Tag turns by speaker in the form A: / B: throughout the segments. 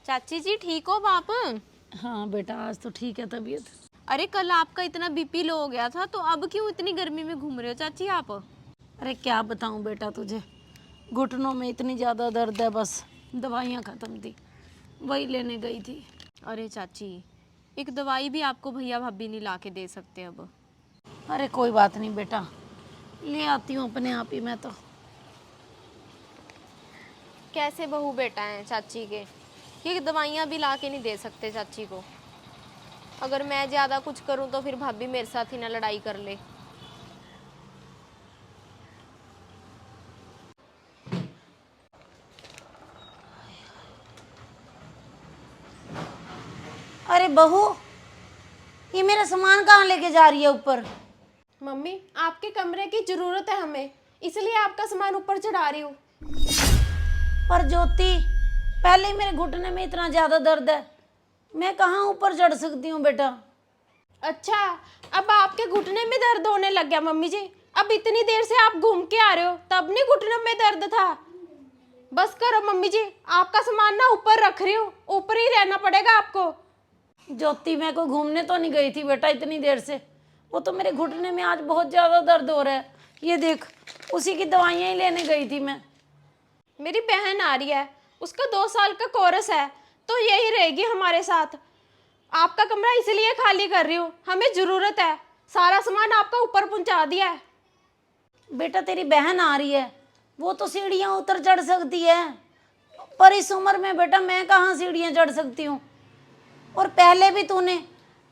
A: चाची जी ठीक हो आप?
B: हाँ बेटा, आज तो ठीक है तबीयत।
A: अरे कल आपका इतना बीपी लो हो गया था, तो अब क्यों इतनी गर्मी में घूम रहे हो चाची आप?
B: अरे क्या बताऊँ बेटा तुझे, घुटनों में इतनी ज़्यादा दर्द है, बस दवाइयाँ ख़त्म थी, वही लेने गई थी।
A: अरे चाची, एक दवाई भी आपको भैया भाभी नहीं ला के दे सकते अब?
B: अरे कोई बात नहीं बेटा, ले आती हूँ अपने आप ही मैं तो।
A: कैसे बहू बेटा हैं चाची के, ये दवाइयाँ भी ला के नहीं दे सकते चाची को। अगर मैं ज़्यादा कुछ करूँ तो फिर भाभी मेरे साथ ही ना लड़ाई कर ले।
B: अरे बहू, ये मेरा सामान कहाँ लेके जा रही है ऊपर?
C: मम्मी, आपके कमरे की जरूरत है हमें, इसलिए आपका सामान ऊपर चढ़ा रही हूँ।
B: पर ज्योति, पहले ही मेरे घुटने में इतना ज़्यादा दर्द है, मैं कहाँ ऊपर चढ़ सकती हूँ बेटा?
C: अच्छा, अब आपके घुटने में दर्द होने लग गया मम्मी जी। अब इतनी देर से आप घूम के आ रहे हो, तब नहीं घुटने में दर्द था। बस करो मम्मी जी, आपका सामान ना ऊपर रख रही हूँ, ऊपर ही रहना पड़ेगा आपको।
B: ज्योति, मैं कोई घूमने तो नहीं गई थी बेटा इतनी देर से, वो तो मेरे घुटने में आज बहुत ज़्यादा दर्द हो रहा है। ये देख, उसी की दवाइयाँ ही लेने गई थी मैं।
C: मेरी बहन आ रही है, उसका 2 साल का कोर्स है, तो यही रहेगी हमारे साथ। आपका कमरा इसलिए खाली कर रही हूँ, हमें ज़रूरत है, सारा सामान आपका ऊपर पहुँचा दिया है।
B: बेटा तेरी बहन आ रही है, वो तो सीढ़ियाँ उतर चढ़ सकती है, पर इस उम्र में बेटा मैं कहाँ सीढ़ियाँ चढ़ सकती हूँ? और पहले भी तूने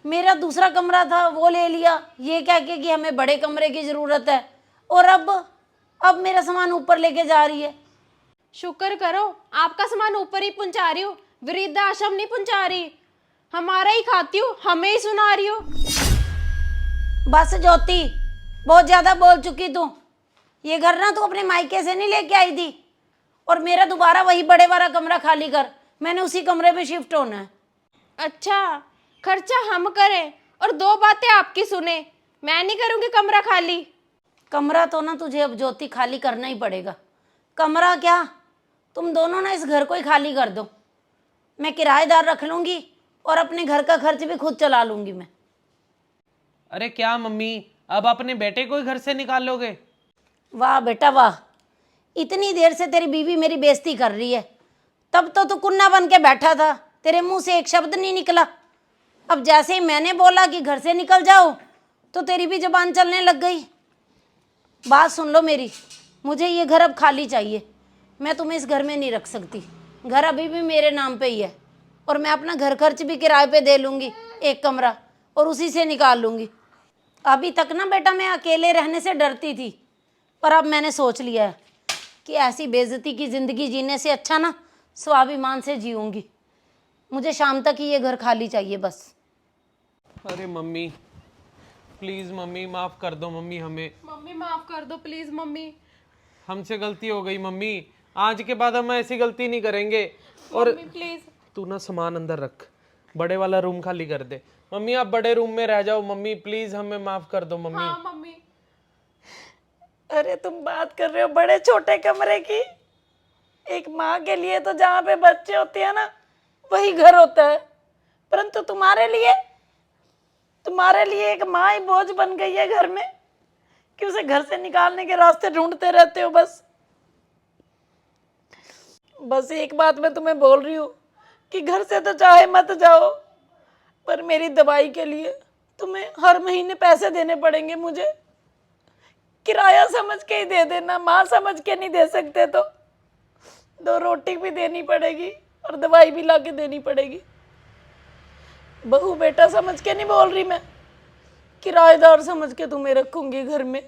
B: मेरा दूसरा कमरा था वो ले लिया, ये कह के कि हमें बड़े कमरे की ज़रूरत है, और अब मेरा सामान ऊपर लेके जा रही है।
C: शुक्र करो, आपका सामान ऊपर ही पहुँचा रही हूँ, वृद्धाश्रम नहीं पहुँचा रही। हमारा ही खाती हूँ, हमें ही सुना रही हो।
B: बस ज्योति, बहुत ज़्यादा बोल चुकी तू। ये घर ना तू अपने मायके से नहीं लेके आई थी, और मेरा दोबारा वही बड़े वाला कमरा खाली कर, मैंने उसी कमरे में शिफ्ट होना है।
C: अच्छा, खर्चा हम करें और 2 बातें आपकी सुने, मैं नहीं करूँगी कमरा खाली।
B: कमरा तो ना तुझे अब ज्योति खाली करना ही पड़ेगा। कमरा क्या, तुम दोनों ना इस घर को ही खाली कर दो, मैं किराएदार रख लूँगी और अपने घर का खर्च भी खुद चला लूँगी मैं।
D: अरे क्या मम्मी, अब अपने बेटे को ही घर से निकाल लोगे?
B: वाह बेटा वाह, इतनी देर से तेरी बीवी मेरी बेइज्जती कर रही है, तब तो तू कुन्ना बन के बैठा था, तेरे मुंह से एक शब्द नहीं निकला। अब जैसे ही मैंने बोला कि घर से निकल जाओ, तो तेरी भी जुबान चलने लग गई। बात सुन लो मेरी, मुझे ये घर अब खाली चाहिए, मैं तुम्हें इस घर में नहीं रख सकती। घर अभी भी मेरे नाम पे ही है, और मैं अपना घर खर्च भी किराए पे दे लूँगी, एक कमरा, और उसी से निकाल लूँगी। अभी तक ना बेटा मैं अकेले रहने से डरती थी, पर अब मैंने सोच लिया है कि ऐसी बेइज्जती की ज़िंदगी जीने से अच्छा ना स्वाभिमान से जीऊँगी। मुझे शाम तक ही ये घर खाली चाहिए बस।
D: अरे मम्मी प्लीज, मम्मी माफ कर दो मम्मी हमें।
C: मम्मी माफ कर दो प्लीज मम्मी।
D: हमसे गलती हो गई मम्मी, आज के बाद हम ऐसी गलती नहीं करेंगे। और
C: प्लीज
D: तू ना सामान अंदर रख, बड़े वाला रूम खाली कर दे। मम्मी आप बड़े रूम में रह जाओ मम्मी, प्लीज हमें माफ कर दो मम्मी।
C: हाँ मम्मी।
B: अरे तुम बात कर रहे हो बड़े छोटे कमरे की? एक माँ के लिए तो जहाँ पे बच्चे होते हैं ना, वही घर होता है, परंतु तुम्हारे लिए एक माँ ही बोझ बन गई है घर में, कि उसे घर से निकालने के रास्ते ढूंढते रहते हो। बस एक बात मैं तुम्हें बोल रही हूँ कि घर से तो चाहे मत जाओ, पर मेरी दवाई के लिए तुम्हें हर महीने पैसे देने पड़ेंगे मुझे। किराया समझ के ही दे देना, माँ समझ के नहीं दे सकते तो 2 रोटी भी देनी पड़ेगी और दवाई भी ला के देनी पड़ेगी। बहू बेटा समझ के नहीं बोल रही मैं, किराएदार समझ के तुम्हें रखूंगी घर में।